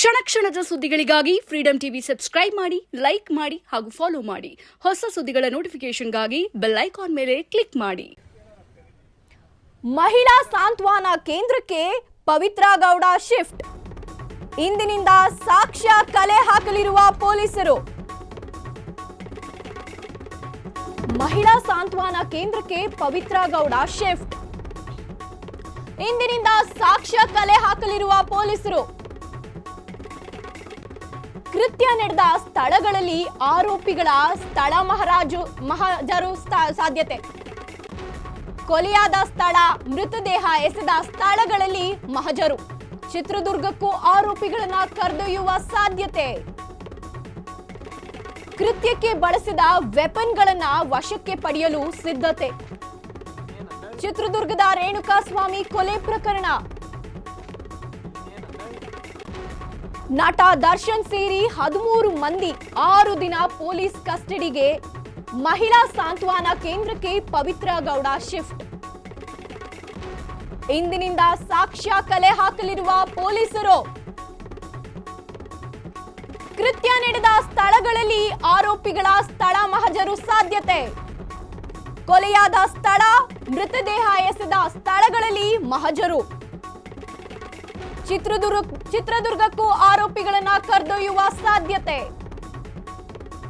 ಕ್ಷಣ ಕ್ಷಣದ ಸುದ್ದಿಗಳಿಗಾಗಿ ಫ್ರೀಡಂ ಟಿವಿ ಸಬ್ಸ್ಕ್ರೈಬ್ ಮಾಡಿ, ಲೈಕ್ ಮಾಡಿ ಹಾಗೂ ಫಾಲೋ ಮಾಡಿ. ಹೊಸ ಸುದ್ದಿಗಳ ನೋಟಿಫಿಕೇಶನ್ಗಾಗಿ ಬೆಲ್ ಐಕಾನ್ ಮೇಲೆ ಕ್ಲಿಕ್ ಮಾಡಿ. ಮಹಿಳಾ ಸಾಂತ್ವನ ಕೇಂದ್ರಕ್ಕೆ ಪವಿತ್ರ ಗೌಡ ಶಿಫ್ಟ್. ಇಂದಿನಿಂದ ಸಾಕ್ಷ್ಯ ಕಲೆ ಹಾಕಲಿರುವ ಪೊಲೀಸರು. ಮಹಿಳಾ ಸಾಂತ್ವನ ಕೇಂದ್ರಕ್ಕೆ ಪವಿತ್ರ ಗೌಡ ಶಿಫ್ಟ್. ಇಂದಿನಿಂದ ಸಾಕ್ಷ್ಯ ಕಲೆ ಹಾಕಲಿರುವ ಪೊಲೀಸರು. ಕೃತ್ಯ ನಡೆದ ಸ್ಥಳಗಳಲ್ಲಿ ಆರೋಪಿಗಳ ಸ್ಥಳ ಮಹಜರು ಸಾಧ್ಯತೆ. ಕೊಲೆಯಾದ ಸ್ಥಳ, ಮೃತದೇಹ ಎಸೆದ ಸ್ಥಳಗಳಲ್ಲಿ ಮಹಜರು. ಚಿತ್ರದುರ್ಗಕ್ಕೂ ಆರೋಪಿಗಳನ್ನ ಕರೆದೊಯ್ಯುವ ಸಾಧ್ಯತೆ. ಕೃತ್ಯಕ್ಕೆ ಬಳಸಿದ ವೆಪನ್ಗಳನ್ನ ವಶಕ್ಕೆ ಪಡೆಯಲು ಸಿದ್ಧತೆ. ಚಿತ್ರದುರ್ಗದ ರೇಣುಕಾಸ್ವಾಮಿ ಕೊಲೆ ಪ್ರಕರಣ. ನಟ ದರ್ಶನ್ ಸೇರಿ 13 ಮಂದಿ 6 ದಿನ ಪೊಲೀಸ್ ಕಸ್ಟಡಿಗೆ. ಮಹಿಳಾ ಸಾಂತ್ವನ ಕೇಂದ್ರಕ್ಕೆ ಪವಿತ್ರ ಗೌಡ ಶಿಫ್ಟ್. ಇಂದಿನಿಂದ ಸಾಕ್ಷ್ಯ ಕಲೆ ಹಾಕಲಿರುವ ಪೊಲೀಸರು. ಕೃತ್ಯ ನಡೆದ ಸ್ಥಳಗಳಲ್ಲಿ ಆರೋಪಿಗಳ ಸ್ಥಳ ಮಹಜರು ಸಾಧ್ಯತೆ. ಕೊಲೆಯಾದ ಸ್ಥಳ, ಮೃತದೇಹ ಎಸೆದ ಸ್ಥಳಗಳಲ್ಲಿ ಮಹಜರು. ಚಿತ್ರದುರ್ಗಕ್ಕೂ ಆರೋಪಿಗಳನ್ನ ಕರೆದೊಯ್ಯುವ ಸಾಧ್ಯತೆ.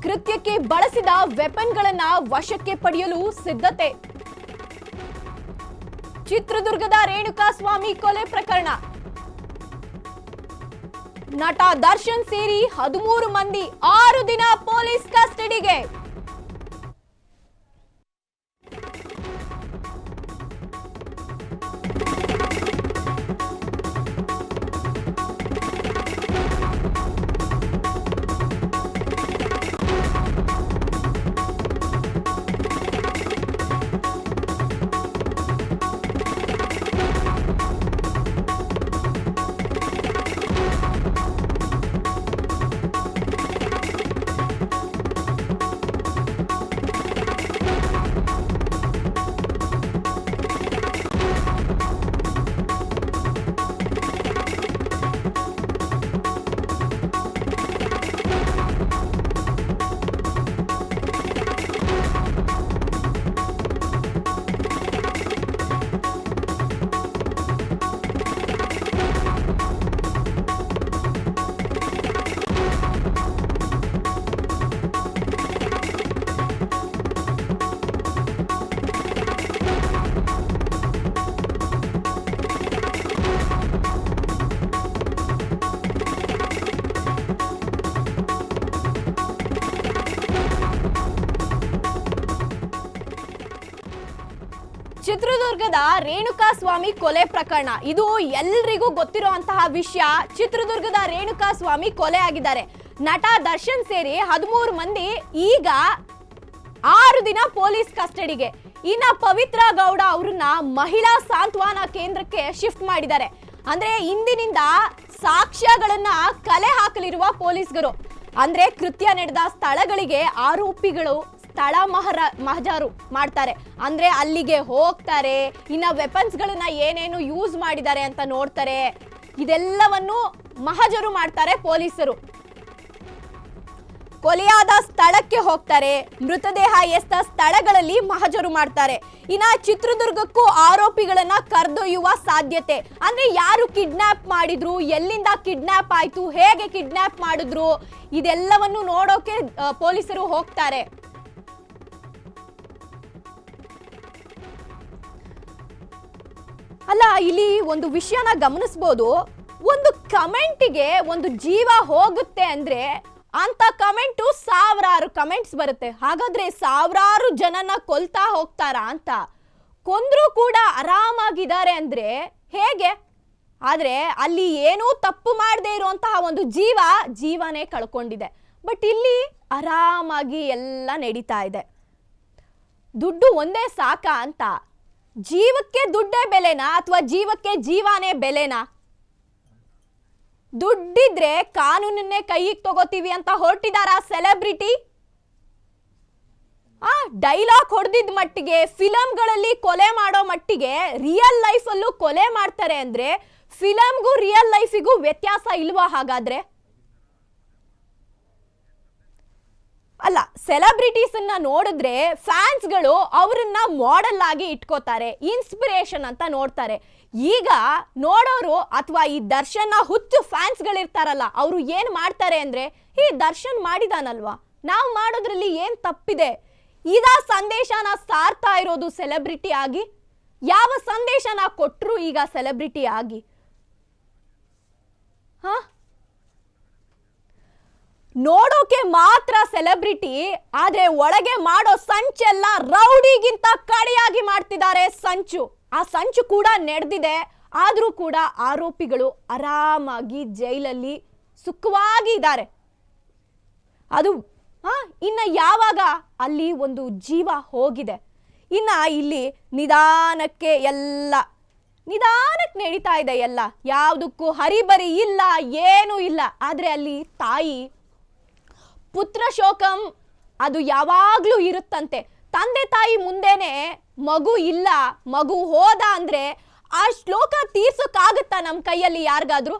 ಕೃತ್ಯಕ್ಕೆ ಬಳಸಿದ ವೆಪನ್ಗಳನ್ನ ವಶಕ್ಕೆ ಪಡೆಯಲು ಸಿದ್ಧತೆ. ಚಿತ್ರದುರ್ಗದ ರೇಣುಕಾಸ್ವಾಮಿ ಕೊಲೆ ಪ್ರಕರಣ. ನಟ ದರ್ಶನ್ ಸೇರಿ 13 ಮಂದಿ 6 ದಿನ ಪೊಲೀಸ್ ಕಸ್ಟಡಿಗೆ. ಚಿತ್ರದುರ್ಗದ ರೇಣುಕಾಸ್ವಾಮಿ ಕೊಲೆ ಪ್ರಕರಣ. ಇದು ಎಲ್ರಿಗೂ ಗೊತ್ತಿರುವಂತಹ ವಿಷಯ. ಚಿತ್ರದುರ್ಗದ ರೇಣುಕಾಸ್ವಾಮಿ ಕೊಲೆ ಆಗಿದ್ದಾರೆ. ನಟ ದರ್ಶನ್ ಸೇರಿ 13 ಮಂದಿ ಈಗ 6 ದಿನ ಪೊಲೀಸ್ ಕಸ್ಟಡಿಗೆ. ಇನ್ನ ಪವಿತ್ರ ಗೌಡ ಅವರನ್ನ ಮಹಿಳಾ ಸಾಂತ್ವನ ಕೇಂದ್ರಕ್ಕೆ ಶಿಫ್ಟ್ ಮಾಡಿದ್ದಾರೆ. ಅಂದ್ರೆ ಇಂದಿನಿಂದ ಸಾಕ್ಷ್ಯಗಳನ್ನ ಕಲೆ ಹಾಕಲಿರುವ ಪೊಲೀಸರು. ಅಂದ್ರೆ ಕೃತ್ಯ ನಡೆದ ಸ್ಥಳಗಳಿಗೆ ಆರೋಪಿಗಳು ಸ್ಥಳ ಮಹಜರು ಮಾಡ್ತಾರೆ. ಅಂದ್ರೆ ಅಲ್ಲಿಗೆ ಹೋಗ್ತಾರೆ, ಇನ್ನ ವೆಪನ್ಸ್ ಗಳನ್ನ ಏನೇನು ಯೂಸ್ ಮಾಡಿದ್ದಾರೆ ಅಂತ ನೋಡ್ತಾರೆ. ಇದೆಲ್ಲವನ್ನು ಮಹಜರು ಮಾಡ್ತಾರೆ ಪೊಲೀಸರು. ಕೊಲೆಯಾದ ಸ್ಥಳಕ್ಕೆ ಹೋಗ್ತಾರೆ, ಮೃತದೇಹ ಎಸೆದ ಸ್ಥಳಗಳಲ್ಲಿ ಮಹಜರು ಮಾಡ್ತಾರೆ. ಇನ್ನ ಚಿತ್ರದುರ್ಗಕ್ಕೂ ಆರೋಪಿಗಳನ್ನ ಕರೆದೊಯ್ಯುವ ಸಾಧ್ಯತೆ. ಅಂದ್ರೆ ಯಾರು ಕಿಡ್ನಾಪ್ ಮಾಡಿದ್ರು, ಎಲ್ಲಿಂದ ಕಿಡ್ನಾಪ್ ಆಯ್ತು, ಹೇಗೆ ಕಿಡ್ನಾಪ್ ಮಾಡಿದ್ರು, ಇದೆಲ್ಲವನ್ನು ನೋಡೋಕೆ ಪೊಲೀಸರು ಹೋಗ್ತಾರೆ. ಅಲ್ಲ, ಇಲ್ಲಿ ಒಂದು ವಿಷಯನ ಗಮನಿಸಬಹುದು. ಒಂದು ಕಮೆಂಟಿಗೆ ಒಂದು ಜೀವ ಹೋಗುತ್ತೆ ಅಂದ್ರೆ ಅಂತ ಕಮೆಂಟು ಸಾವಿರಾರು ಕಮೆಂಟ್ಸ್ ಬರುತ್ತೆ. ಹಾಗಾದ್ರೆ ಸಾವಿರಾರು ಜನನ ಕೊಲ್ತಾ ಹೋಗ್ತಾರಾ ಅಂತ? ಕೊಂದ್ರೂ ಕೂಡ ಆರಾಮಾಗಿದ್ದಾರೆ ಅಂದ್ರೆ ಹೇಗೆ? ಆದ್ರೆ ಅಲ್ಲಿ ಏನೂ ತಪ್ಪು ಮಾಡದೇ ಇರುವಂತಹ ಒಂದು ಜೀವನೇ ಕಳ್ಕೊಂಡಿದೆ. ಬಟ್ ಇಲ್ಲಿ ಆರಾಮಾಗಿ ಎಲ್ಲ ನಡೀತಾ ಇದೆ. ದುಡ್ಡು ಒಂದೇ ಸಾಕ ಅಂತ? ಜೀವಕ್ಕೆ ದುಡ್ಡೇ ಬೆಲೆನಾ ಅಥವಾ ಜೀವಕ್ಕೆ ಜೀವನೇ ಬೆಲೆನಾ? ದುಡ್ಡಿದ್ರೆ ಕಾನೂನನ್ನೇ ಕೈಗೆ ತಗೋತೀವಿ ಅಂತ ಹೊರಟಿದಾರ ಸೆಲೆಬ್ರಿಟಿ. ಡೈಲಾಗ್ ಹೊಡೆದಿದ್ದ ಮಟ್ಟಿಗೆ, ಫಿಲಂಗಳಲ್ಲಿ ಕೊಲೆ ಮಾಡೋ ಮಟ್ಟಿಗೆ ರಿಯಲ್ ಲೈಫ್ ಅಲ್ಲೂ ಕೊಲೆ ಮಾಡ್ತಾರೆ ಅಂದ್ರೆ ಫಿಲಮ್ಗೂ ರಿಯಲ್ ಲೈಫಿಗೂ ವ್ಯತ್ಯಾಸ ಇಲ್ವಾ ಹಾಗಾದ್ರೆ? ಅಲ್ಲ, ಸೆಲೆಬ್ರಿಟೀಸ್ ಅನ್ನ ನೋಡಿದ್ರೆ ಫ್ಯಾನ್ಸ್ಗಳು ಅವರನ್ನ ಮಾಡೆಲ್ ಆಗಿ ಇಟ್ಕೋತಾರೆ, ಇನ್ಸ್ಪಿರೇಷನ್ ಅಂತ ನೋಡ್ತಾರೆ. ಈಗ ನೋಡೋರು ಅಥವಾ ಈ ದರ್ಶನ್ ಹುಚ್ಚು ಫ್ಯಾನ್ಸ್ಗಳಿರ್ತಾರಲ್ಲ, ಅವರು ಏನ್ ಮಾಡ್ತಾರೆ ಅಂದ್ರೆ, ಈ ದರ್ಶನ್ ಮಾಡಿದಾನಲ್ವಾ, ನಾವು ಮಾಡೋದ್ರಲ್ಲಿ ಏನ್ ತಪ್ಪಿದೆ? ಇದ ಸಂದೇಶನ ಸಾರ್ತಾ ಇರೋದು ಸೆಲೆಬ್ರಿಟಿ ಆಗಿ? ಯಾವ ಸಂದೇಶನ ಕೊಟ್ರು ಈಗ ಸೆಲೆಬ್ರಿಟಿ ಆಗಿ? ನೋಡೋಕೆ ಮಾತ್ರ ಸೆಲೆಬ್ರಿಟಿ, ಆದ್ರೆ ಒಳಗೆ ಮಾಡೋ ಸಂಚೆಲ್ಲ ರೌಡಿಗಿಂತ ಕಡೆಯಾಗಿ ಮಾಡ್ತಿದ್ದಾರೆ ಸಂಚು. ಆ ಸಂಚು ಕೂಡ ನಡೆದಿದೆ, ಆದ್ರೂ ಕೂಡ ಆರೋಪಿಗಳು ಆರಾಮಾಗಿ ಜೈಲಲ್ಲಿ ಸುಖವಾಗಿ ಇದ್ದಾರೆ. ಅದು ಇನ್ನ ಯಾವಾಗ ಅಲ್ಲಿ ಒಂದು ಜೀವ ಹೋಗಿದೆ, ಇನ್ನ ಇಲ್ಲಿ ನಿಧಾನಕ್ಕೆ ನಡೀತಾ ಇದೆ ಎಲ್ಲ, ಯಾವುದಕ್ಕೂ ಹರಿಬರಿ ಇಲ್ಲ, ಏನೂ ಇಲ್ಲ. ಆದ್ರೆ ಅಲ್ಲಿ ತಾಯಿ ಪುತ್ರ ಶೋಕಂ ಅದು ಯಾವಾಗ್ಲೂ ಇರುತ್ತಂತೆ. ತಂದೆ ತಾಯಿ ಮುಂದೆನೆ ಮಗು ಇಲ್ಲ, ಮಗು ಹೋದ ಅಂದ್ರೆ ಆ ಶ್ಲೋಕ ತೀರ್ಸೋಕ್ಕಾಗತ್ತಾ ನಮ್ಮ ಕೈಯಲ್ಲಿ ಯಾರಿಗಾದ್ರೂ?